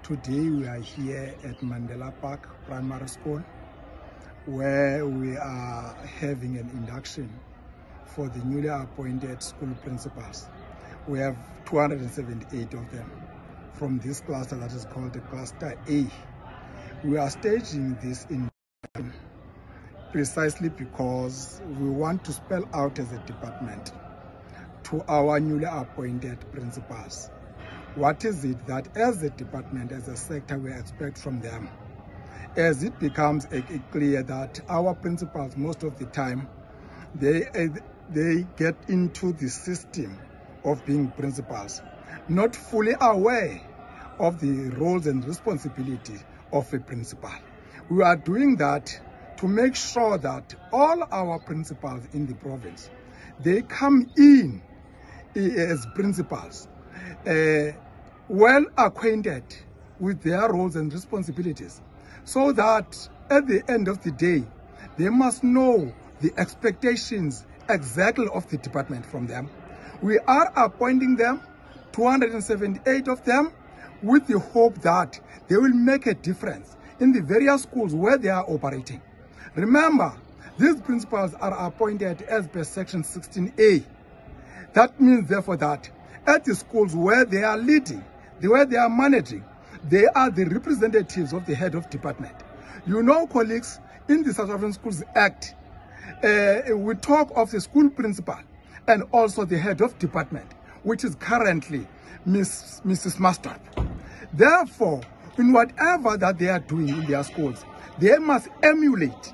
Today we are here at Mandela Park Primary School, where we are having an induction for the newly appointed school principals. We have 278 of them from this cluster that is called the Cluster A. We are staging this induction precisely because we want to spell out as a department to our newly appointed principals what is it that as a department, as a sector, we expect from them. As it becomes clear that our principals, most of the time, they get into the system of being principals, not fully aware of the roles and responsibilities of a principal. We are doing that to make sure that all our principals in the province, they come in as principals, well acquainted with their roles and responsibilities, so that at the end of the day, they must know the expectations exactly of the department from them. We are appointing them, 278 of them, with the hope that they will make a difference in the various schools where they are operating. Remember, these principals are appointed as per Section 16A. That means, therefore, that at the schools where they are leading, where they are managing, they are the representatives of the head of department. You know, colleagues, in the South African Schools Act, we talk of the school principal and also the head of department, which is currently Mrs. Mustard. Therefore, in whatever that they are doing in their schools, they must emulate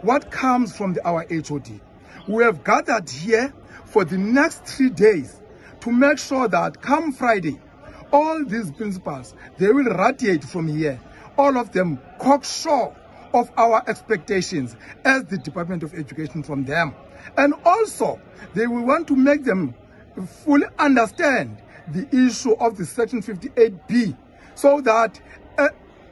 what comes from our HOD. We have gathered here for the next 3 days to make sure that come Friday, all these principals, they will radiate from here, all of them cocksure of our expectations as the Department of Education from them. And also, they will want to make them fully understand the issue of the Section 58B, so that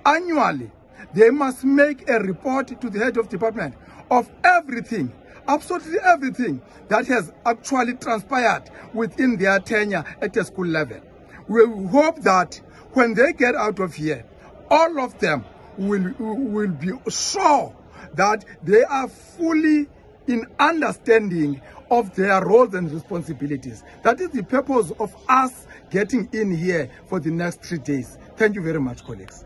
annually, they must make a report to the head of department of everything, absolutely everything that has actually transpired within their tenure at a school level. We hope that when they get out of here, all of them will be sure that they are fully in understanding of their roles and responsibilities. That is the purpose of us getting in here for the next 3 days. Thank you very much, colleagues.